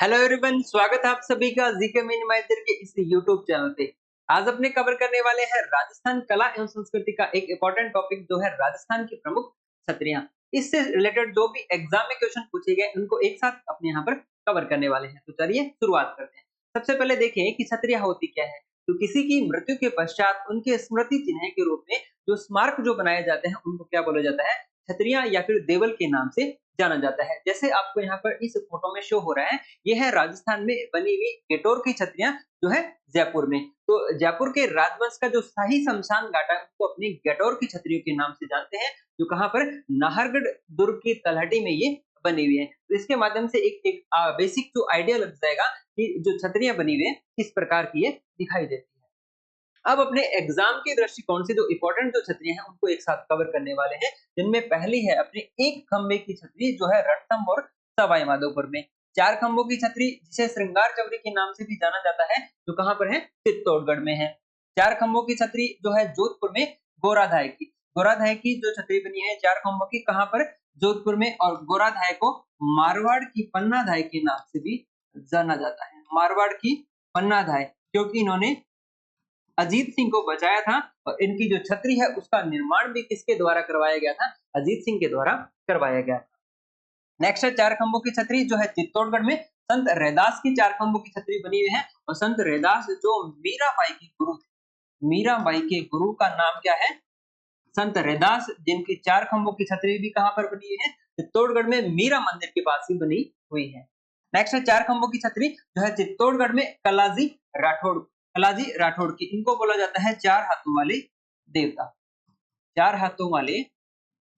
Hello everyone, स्वागत है आप सभी का जीके मिनिमाइजर के इस यूट्यूब चैनल पे। आज अपने कवर करने वाले हैं राजस्थान कला एवं संस्कृति का एक इम्पोर्टेंट टॉपिक जो है राजस्थान की प्रमुख छतरियां। इससे रिलेटेड जो भी एग्जाम में क्वेश्चन पूछे गए उनको एक साथ अपने यहाँ पर कवर करने वाले हैं। तो चलिए शुरुआत करते हैं। सबसे पहले देखें कि छतरियां होती क्या है। तो किसी की मृत्यु के पश्चात उनके स्मृति चिन्ह के रूप में जो स्मारक जो बनाए जाते हैं उनको क्या बोला जाता है, छतरियां या फिर देवल के नाम से जाना जाता है। जैसे आपको यहाँ पर इस फोटो में शो हो रहा है, ये है राजस्थान में बनी हुई गेटोर की छतरियां जो है जयपुर में। तो जयपुर के राजवंश का जो शाही शमशान घाट है उसको अपनी गेटोर की छतरियों के नाम से जानते हैं, जो कहाँ पर नाहरगढ़ दुर्ग की तलहटी में ये बनी हुई है। तो इसके माध्यम से एक बेसिक जो आइडिया लग जाएगा कि जो छतरियां बनी हुई है किस प्रकार की ये दिखाई देती है। अब अपने एग्जाम के दृष्टिकोण से जो इंपॉर्टेंट जो छतरियां हैं उनको एक साथ कवर करने वाले हैं, जिनमें पहली है अपनी एक खंबे की छतरी जो है रणथंभ और सवाई माधोपुर में। चार खंभों की छतरी जिसे श्रृंगार चवरी के नाम से भी जाना जाता है, जो कहाँ पर है, चित्तौड़गढ़ में है। चार खंभों की छतरी जो है जोधपुर में गोराधाय की। गोराधाय की जो छतरी बनी है चार खंभों की, कहाँ पर, जोधपुर में। और गोराधाय को मारवाड़ की पन्नाधाय के नाम से भी जाना जाता है। मारवाड़ की पन्नाधाय, क्योंकि इन्होंने अजीत सिंह को बचाया था। और इनकी जो छतरी है उसका निर्माण भी किसके द्वारा करवाया गया था, अजीत सिंह के द्वारा करवाया गया था। नेक्स्ट है चार खंभों की छतरी जो है चित्तौड़गढ़ में संत रैदास की चार खंभों की छतरी बनी हुई है। और संत रैदास जो मीराबाई के गुरु थे, मीराबाई के गुरु का नाम क्या है, संत रैदास, जिनकी चार खंभों की छतरी भी कहां पर बनी हुई है, चित्तौड़गढ़ में मीरा मंदिर के पास ही बनी हुई है। नेक्स्ट है चार खंभों की छतरी जो है चित्तौड़गढ़ में कलाजी राठौड़, कलाजी राठौड़ की। इनको बोला जाता है चार हाथों वाले देवता। चार हाथों वाले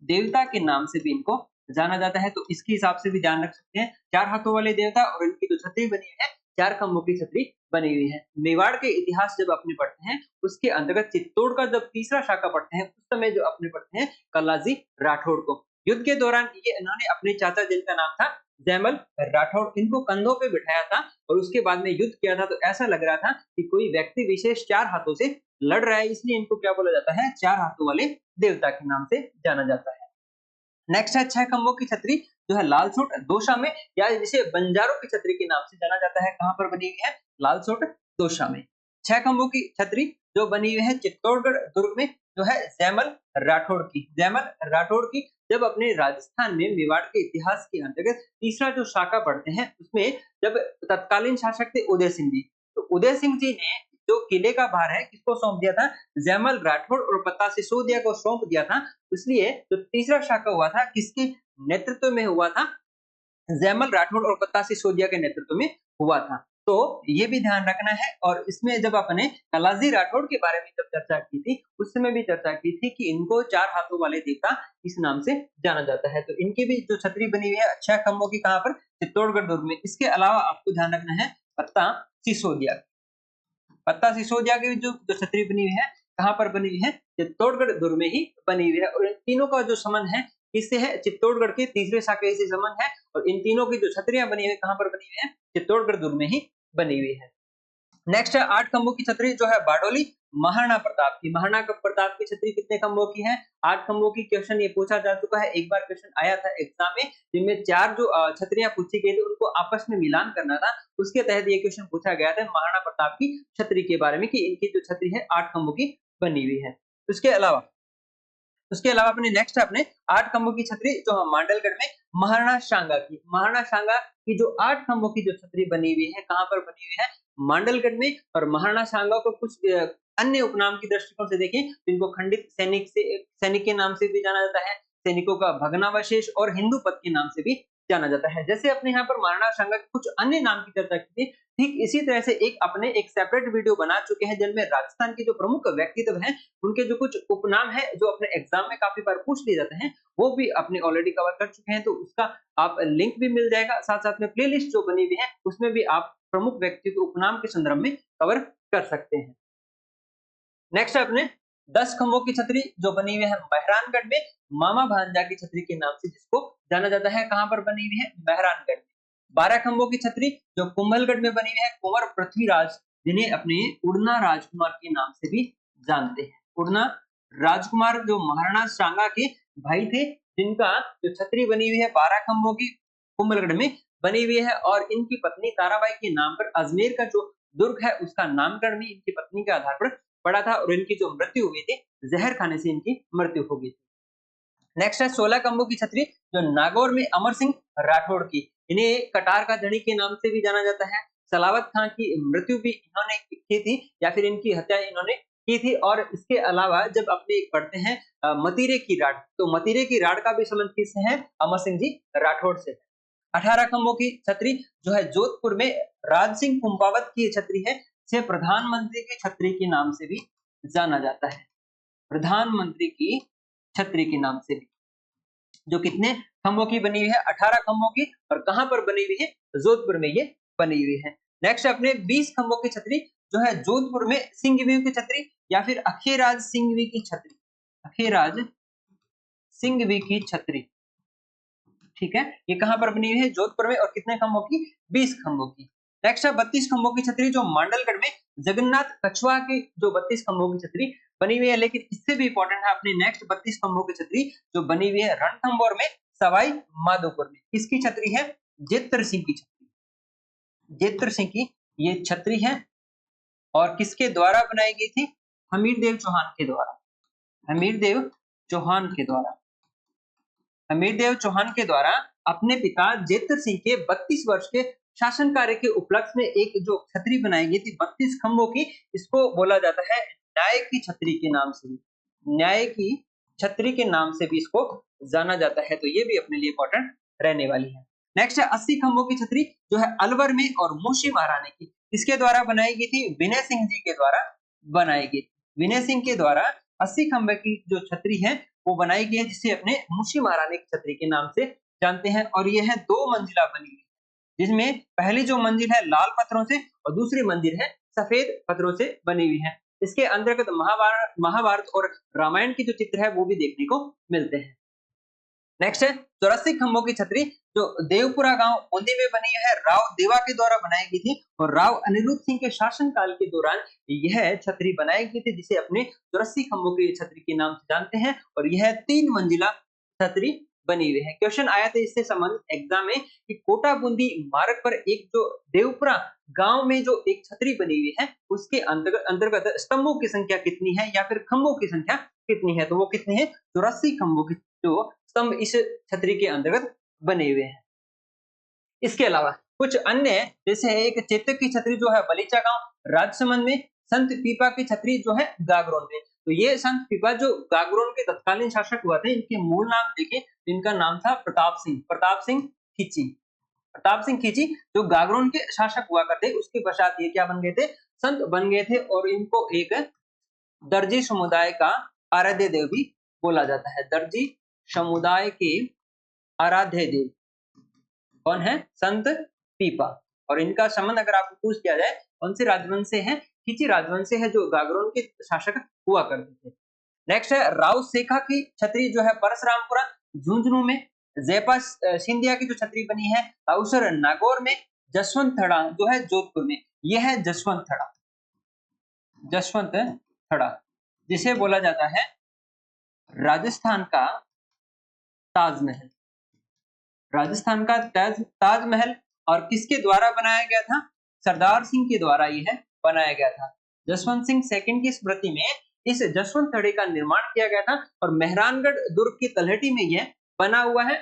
देवता के नाम से भी इनको जाना जाता है, तो इसके हिसाब से भी ध्यान रख सकते हैं। चार हाथों वाले देवता और इनकी जो छतरी बनी हुई है चार खंभों की छतरी बनी हुई है। मेवाड़ के इतिहास जब अपने पढ़ते हैं उसके अंतर्गत चित्तौड़ का जब तीसरा शाखा पढ़ते हैं उस समय जो अपने पढ़ते हैं कलाजी राठौड़ को। युद्ध के दौरान ये इन्होंने अपने चाचा जिनका नाम था जयमल राठौड़, इनको कंधों पे बिठाया था और उसके बाद में युद्ध किया था। तो ऐसा लग रहा था कि कोई व्यक्ति विशेष चार हाथों से लड़ रहा है, इसलिए इनको क्या बोला जाता है, चार हाथों वाले देवता के नाम से जाना जाता है। नेक्स्ट है छह खंभों की छतरी जो है लालसोट दोसा में, या जिसे बंजारों की छतरी के नाम से जाना जाता है। कहां पर बनी हुई है, लालसोट दोसा में। छह खंभों की छतरी जो बनी हुई है चित्तौड़गढ़ दुर्ग में जो है जयमल राठौड़ की। जयमल राठौड़ की जब अपने राजस्थान में मेवाड़ के इतिहास के अंतर्गत तीसरा जो शाखा पढ़ते हैं उसमें जब तत्कालीन शासक थे उदय सिंह जी, तो उदय सिंह जी ने जो किले का भार है किसको सौंप दिया था, जयमल राठौड़ और पत्ता सिसोदिया को सौंप दिया था। इसलिए जो तीसरा शाखा हुआ था किसके नेतृत्व में हुआ था, जयमल राठौड़ और पत्ता सिसोदिया के नेतृत्व में हुआ था। तो ये भी ध्यान रखना है। और इसमें जब अपने कलाजी राठौड़ के बारे में जब चर्चा की थी उस समय भी चर्चा की थी कि इनको चार हाथों वाले देवता इस नाम से जाना जाता है। तो इनकी भी जो छतरी बनी हुई है छह खंभों की, कहां पर, चित्तौड़गढ़ दुर्ग में। इसके अलावा आपको ध्यान रखना है पत्ता सिसोदिया, पत्ता सिसोदिया की जो छतरी बनी हुई है कहां पर बनी हुई है, चित्तौड़गढ़ दुर्ग में ही बनी हुई है। और इन तीनों का जो संबंध है किससे है, चित्तौड़गढ़ के तीसरे शाखा से संबंध है। और इन तीनों की जो छतरियां बनी हुई कहां पर बनी हुई है, चित्तौड़गढ़ दुर्ग में ही बनी हुई है। नेक्स्ट है आठ खंभों की छतरी जो है बारडोली महाराणा प्रताप की। महाराणा प्रताप की छतरी कितने खंभों की है, आठ खंभों की। क्वेश्चन ये पूछा जा चुका है, एक बार क्वेश्चन आया था एग्जाम में, जिनमें चार जो छतरियां पूछी गई थी उनको आपस में मिलान करना था। उसके तहत ये क्वेश्चन पूछा गया था महाराणा प्रताप की छतरी के बारे में कि इनकी जो छतरी है आठ खंभों की बनी हुई है। उसके अलावा अपने नेक्स्ट है अपने आठ खंभों की छतरी जो है मांडलगढ़ में महाराणा सांगा की। महाराणा सांगा की जो आठ खंभों की जो छतरी बनी हुई है कहां पर बनी हुई है, मांडलगढ़ में। और महाराणा सांगा को कुछ अन्य उपनाम की दृष्टिकोण से देखें तो इनको खंडित सैनिक के नाम से भी जाना जाता है, सैनिकों का भग्नावशेष और हिंदू पद के नाम से भी जाना जाता है। जैसे अपने यहाँ पर महाराणा सांगा के कुछ अन्य नाम की चर्चा की थी, ठीक इसी तरह से एक सेपरेट वीडियो बना चुके हैं जिनमें राजस्थान के जो प्रमुख व्यक्तित्व हैं उनके जो कुछ उपनाम है जो अपने एग्जाम में काफी बार पूछ लिए जाते हैं वो भी अपने ऑलरेडी कवर कर चुके हैं। तो उसका आप लिंक भी मिल जाएगा, साथ साथ में प्लेलिस्ट जो बनी हुई है उसमें भी आप प्रमुख व्यक्तित्व उपनाम के संदर्भ में कवर कर सकते हैं। नेक्स्ट है अपने 10 खंभों की छतरी जो बनी हुई है मेहरानगढ़ में, मामा भांजा की छतरी के नाम से जिसको जाना जाता है। कहां पर बनी हुई है, मेहरानगढ़ में। 12 खंभों की छतरी जो कुंभलगढ़ में बनी हुई है, कुंवर पृथ्वीराज, जिन्हें अपने उड़ना राजकुमार के नाम से भी जानते हैं। उड़ना राजकुमार जो महाराणा सांगा के भाई थे, जिनका जो छतरी बनी हुई है 12 खंभों की कुंभलगढ़ में बनी हुई है और इनकी पत्नी ताराबाई के नाम पर अजमेर का जो दुर्ग है उसका नामकरण भी इनकी पत्नी के आधार पर पड़ा था और इनकी जो मृत्यु हुई थी जहर खाने से इनकी मृत्यु हो गई थी। नेक्स्ट है 16 खंभों की छतरी जो नागौर में अमर सिंह राठौड़ की, इन्हें कटार का धनी के नाम से भी जाना जाता है। सलावत खां की मृत्यु भी इन्होंने की थी या फिर इनकी हत्या इन्होंने की थी। और इसके अलावा जब अपने पढ़ते हैं मतीरे की राड, तो मतीरे की राड का भी संबंध किससे है? अमर सिंह जी राठौड़ से। 18 खंभों की छतरी जो है जोधपुर में राज सिंह कुंभावत की छतरी है, इसे प्रधानमंत्री की छतरी के नाम से भी जाना जाता है। प्रधानमंत्री की छतरी के नाम से भी, जो कितने खंभों की बनी हुई है? 18 खंभों की। और कहां पर बनी हुई है? जोधपुर में ये बनी हुई है। नेक्स्ट अपने 20 खंभों की छतरी जो है जोधपुर में सिंघवी की छतरी या फिर अखेराज सिंघवी की छतरी, अखेराज सिंघवी की छतरी, ठीक है। ये कहां पर बनी हुई है? जोधपुर में। और कितने खंभों की? 20 खंभों की। नेक्स्ट है 32 खंभों की छतरी जो मांडलगढ़ में जगन्नाथ कछुआ की जो 32 खंभों की छतरी बनी हुई है। लेकिन इससे भी इंपॉर्टेंट है अपने नेक्स्ट 32 खंभों की छतरी जो बनी हुई है रणथंभौर में सवाई माधोपुर में। किसकी छतरी है? जेत्र सिंह की छतरी, जेत्र सिंह की ये छतरी है। और किसके द्वारा बनाई गई थी? हमीरदेव चौहान के द्वारा, हमीरदेव चौहान के द्वारा, हमीरदेव चौहान के द्वारा अपने पिता जेत्र सिंह के 32 वर्ष के शासन कार्य के उपलक्ष्य में एक जो छतरी बनाई गई थी 32 खंभों की, इसको बोला जाता है न्याय की छतरी के नाम से भी, न्याय की छतरी के नाम से भी इसको जाना जाता है। तो ये भी अपने लिए इंपॉर्टेंट रहने वाली है। नेक्स्ट है 80 खंभों की छतरी जो है अलवर में और मोशी महारानी की, इसके द्वारा बनाई गई थी? विनय सिंह जी के द्वारा बनाई गई। विनय सिंह के द्वारा 80 खंभे की जो छतरी है वो बनाई गई है, जिसे अपने मुशी महारानी की छतरी के नाम से जानते हैं। और यह है 2 मंजिला बनी हुई, जिसमें पहली जो मंजिल है लाल पत्थरों से और दूसरी मंजिल है सफेद पत्थरों से बनी हुई है। इसके अंतर्गत महाभारत और रामायण की जो चित्र है वो भी देखने को मिलते हैं। नेक्स्ट है 84 खंभों की छतरी जो देवपुरा गांव बूंदी में बनी है, राव देवा के द्वारा बनाई गई थी और राव अनिरुद्ध सिंह के शासन काल के दौरान यह छतरी बनाई गई थी, जिसे अपने 84 खंभों की छतरी के नाम से जानते हैं। और यह 3 मंजिला छतरी बनी हुई है। क्वेश्चन आया था इससे संबंधित एग्जाम में कि कोटा बूंदी मार्ग पर एक जो देवपुरा गांव में जो एक छतरी बनी हुई है उसके अंतर्गत स्तंभों की संख्या कितनी है या फिर खंभों की संख्या कितनी है? तो वो कितनी है? 84 खंभों की जो स्तंभ इस छतरी के अंतर्गत बने हुए हैं। इसके अलावा कुछ अन्य जैसे एक चेतक की छतरी जो है बलीचा गांव राजसमंद में, संत पीपा की छतरी जो है गागरोन में। तो ये संत पीपा जो गागरोन के तत्कालीन शासक हुआ थे, इनके मूल नाम देखें तो इनका नाम था प्रताप सिंह, प्रताप सिंह खींची, प्रताप सिंह खींची जो गागरोन के शासक हुआ करते। उसके पश्चात ये क्या बन गए थे? संत बन गए थे और इनको एक दर्जी समुदाय का आराध्य देव भी बोला जाता है। दर्जी समुदाय के आराध्य देव कौन है? संत पीपा। और इनका संबंध अगर आपको पूछ किया जाए कौन से राजवंश से है? खींची राजवंश से है, जो गागरोन के शासक हुआ करते थे। नेक्स्ट है राव सेखा की छतरी जो है परशुरामपुरा झुंझुनू में, जयपा सिंधिया की जो छतरी बनी है अवसर नागौर में, जसवंत थड़ा जो है जोधपुर में। यह है जसवंत थड़ा, जसवंत थड़ा जिसे बोला जाता है राजस्थान का ताजमहल, राजस्थान का ताजमहल। और किसके द्वारा बनाया गया था? सरदार सिंह के द्वारा यह बनाया गया था। जसवंत सिंह सेकंड की स्मृति में इस जसवंत थड़े का निर्माण किया गया था और मेहरानगढ़ दुर्ग की तलहटी में यह बना हुआ है,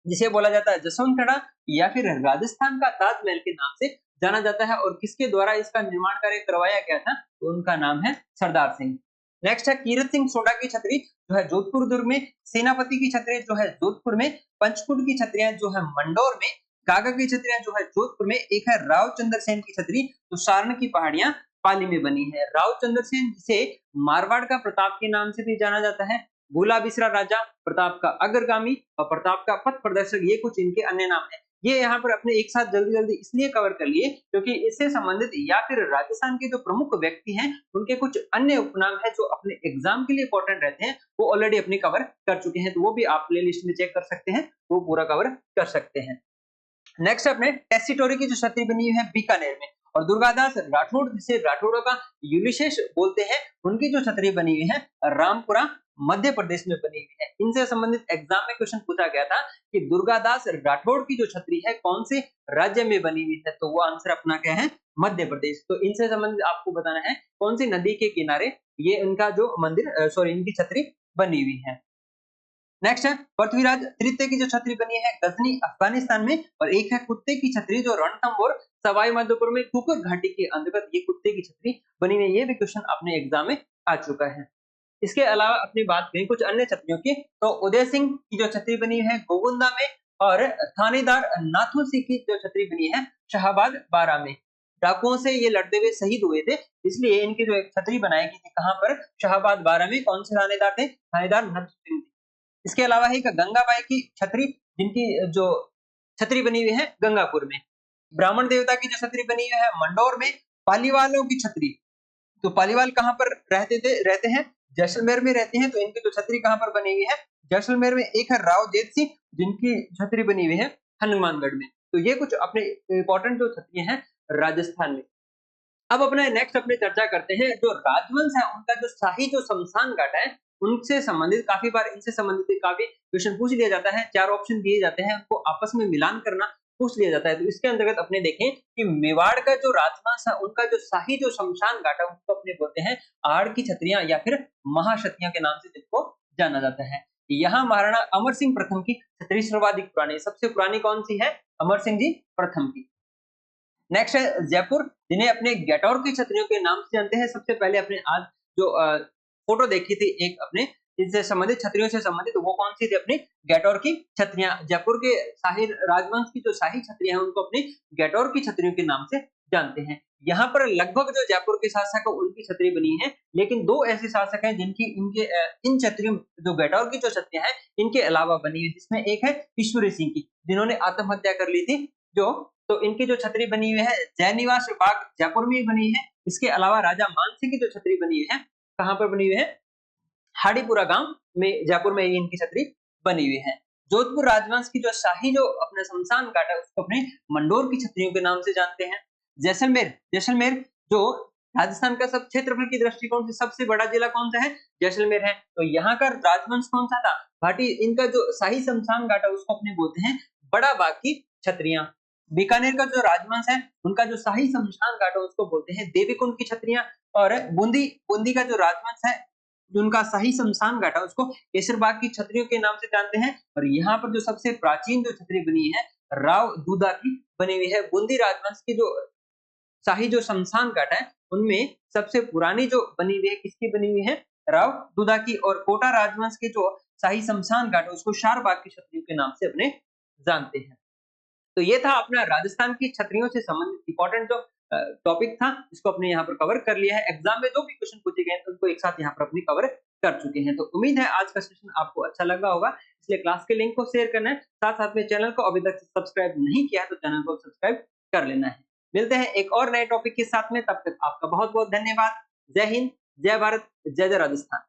जिसे बोला जाता है जसवंत थड़ा या फिर राजस्थान का ताजमहल के नाम से जाना जाता है। और किसके द्वारा इसका निर्माण कार्य करवाया गया था? तो उनका नाम है सरदार सिंह। नेक्स्ट है कीरत सिंह सोडा की छतरी जो है जोधपुर दुर्ग में, सेनापति की छतरी जो है जोधपुर में, पंचकुट की छतरियां जो है मंडौर में, कागा की छतरियां जो है जोधपुर में, एक है रावचंद्र सेन की छतरी जो सारण की पहाड़ियां पाली में बनी है। रावचंद्र सेन जिसे मारवाड़ का प्रताप के नाम से भी जाना जाता है, भूला बिसरा राजा, प्रताप का अग्रगामी और प्रताप का पथ प्रदर्शक, ये कुछ इनके अन्य नाम है। ये यहाँ पर अपने एक साथ जल्दी जल्दी इसलिए कवर कर लिए क्योंकि इससे संबंधित या फिर राजस्थान के जो प्रमुख व्यक्ति हैं उनके कुछ अन्य उपनाम है जो अपने एग्जाम के लिए इंपॉर्टेंट रहते हैं, वो ऑलरेडी अपने कवर कर चुके हैं। तो वो भी आप प्लेलिस्ट में चेक कर सकते हैं, वो पूरा कवर कर सकते हैं। नेक्स्ट अपने टेस्टिटोरी की जो छतरी बनी हुई है बीकानेर में, और दुर्गादास राठौड़ जिसे राठौड़ों का यूलिशेष बोलते हैं, उनकी जो छतरी बनी हुई है रामपुरा मध्य प्रदेश में बनी हुई है। इनसे संबंधित एग्जाम में क्वेश्चन पूछा गया था कि दुर्गादास राठौड़ की जो छतरी है कौन से राज्य में बनी हुई है, तो वो आंसर अपना क्या है, मध्य प्रदेश। तो इनसे संबंधित आपको बताना है कौन सी नदी के किनारे ये इनका जो मंदिर इनकी छतरी बनी हुई है। नेक्स्ट है पृथ्वीराज तृतीय की जो छतरी बनी है गजनी अफगानिस्तान में, और एक है कुत्ते की छतरी जो रणथंभौर सवाई माधोपुर में कुकुर घाटी के अंतर्गत ये कुत्ते की छतरी बनी हुई है। ये भी क्वेश्चन अपने एग्जाम में आ चुका है। इसके अलावा अपनी बात करें कुछ अन्य छतरियों की, तो उदय सिंह की जो छतरी बनी है गोगुंदा में, और थानेदार नाथू सिंह की जो छतरी बनी है शाहबाद बारा में। डाकुओं से ये लड़ते हुए शहीद हुए थे, इसलिए इनकी जो एक छतरी बनाई गई थी कहां पर, शाहबाद बारा में। कौन से थानेदार थे, थानेदार नाथू सिंह। इसके अलावा है गंगाबाई की छतरी, जिनकी जो छतरी बनी हुई है गंगापुर में। ब्राह्मण देवता की जो छतरी बनी हुई है मंडौर में। पालीवालों की छतरी, तो पालीवाल कहां पर रहते हैं, जैसलमेर में रहते हैं। तो इनकी जो छतरी कहां पर बनी हुई है, जैसलमेर में। एक है राव जेठ सिंह, जिनकी छतरी बनी हुई है हनुमानगढ़ में। तो ये कुछ अपने इंपॉर्टेंट जो छतरियां हैं राजस्थान में। अब अपने नेक्स्ट अपनी चर्चा करते हैं जो राजवंश है उनका जो शाही जो शमशान घाट है उनसे संबंधित काफी बार इनसे संबंधित काफी क्वेश्चन पूछ लिया जाता है। 4 ऑप्शन दिए जाते हैं, उनको आपस में मिलान करना पूछ लिया जाता है। तो इसके अंतर्गत अपने देखें कि मेवाड़ का जो राजवंश है उनका जो शाही जो शमशान घाट है उसको अपने बोलते हैं आड़ की छतरियां या फिर महाक्षत्रियां के नाम से जिनको जाना जाता है। यहाँ महाराणा अमर सिंह प्रथम की छतरी सर्वाधिक पुरानी, सबसे पुरानी कौन सी है, अमर सिंह जी प्रथम की। नेक्स्ट है जयपुर, जिन्हें अपने गेटौर की छतरियों के नाम से जानते हैं। सबसे पहले अपने आज जो फोटो देखी थी एक अपने इनसे संबंधित छतरियों से संबंधित, वो कौन सी थी, अपनी गेटौर की छतरियां। जयपुर के शाही राजवंश की जो शाही छतरियां हैं उनको अपनी गेटौर की छतरियों के नाम से जानते हैं। यहाँ पर लगभग जो जयपुर के शासक है उनकी छतरी बनी है, लेकिन 2 ऐसे शासक हैं जिनकी इनके इन छतरियों जो गेटौर की जो छतरियां हैं इनके अलावा बनी है, जिसमें एक है ईश्वरी सिंह की, जिन्होंने आत्महत्या कर ली थी। तो इनकी जो छतरी बनी हुई है जयनिवास बाग जयपुर में बनी है। इसके अलावा राजा मानसिंह की जो छतरी बनी हुई है कहां पर बनी हुई है, हाड़ीपुरा गांव में जयपुर में इनकी छतरी बनी हुई है। जोधपुर राजवंश की जो शाही जो अपने शमशान घाट है उसको अपने मंडोर की छतरियों के नाम से जानते हैं। जैसलमेर जो राजस्थान का सब क्षेत्रफल की दृष्टिकोण से सबसे बड़ा जिला कौन सा है, जैसलमेर है। तो यहाँ का राजवंश कौन सा था, भाटी। इनका जो शाही शमशान घाट है उसको अपने बोलते हैं बड़ा बाग की छतरियां। बीकानेर का जो राजवंश है उनका जो शाही शमशान घाट है उसको बोलते हैं देवीकुंड की छतरियां। और बूंदी का जो राजवंश है उनका शाही शमशान घाट है उसको केसरबाग की छतरियों के नाम से जानते हैं। और यहाँ पर जो सबसे प्राचीन जो छतरी बनी है राव दूधा की बनी हुई है। बूंदी राजवंश की जो शाही जो शमशान घाट है उनमें सबसे पुरानी जो बनी हुई है किसकी बनी हुई है, राव दूधा की। और कोटा राजवंश के जो शाही शमशान घाट है उसको शारबाग की छतरियों के नाम से अपने जानते हैं। तो ये था अपना राजस्थान की छतरियों से संबंधित इंपॉर्टेंट जो टॉपिक था, इसको अपने यहाँ पर कवर कर लिया है। एग्जाम में जो भी क्वेश्चन पूछे गए उनको एक साथ यहाँ पर अपनी कवर कर चुके हैं। तो उम्मीद है आज का सेशन आपको अच्छा लगा होगा, इसलिए क्लास के लिंक को शेयर करना है, साथ साथ में चैनल को अभी तक सब्सक्राइब नहीं किया तो चैनल को सब्सक्राइब कर लेना है। मिलते हैं एक और नए टॉपिक के साथ में, तब तक आपका बहुत बहुत धन्यवाद। जय हिंद, जय भारत, जय जय राजस्थान।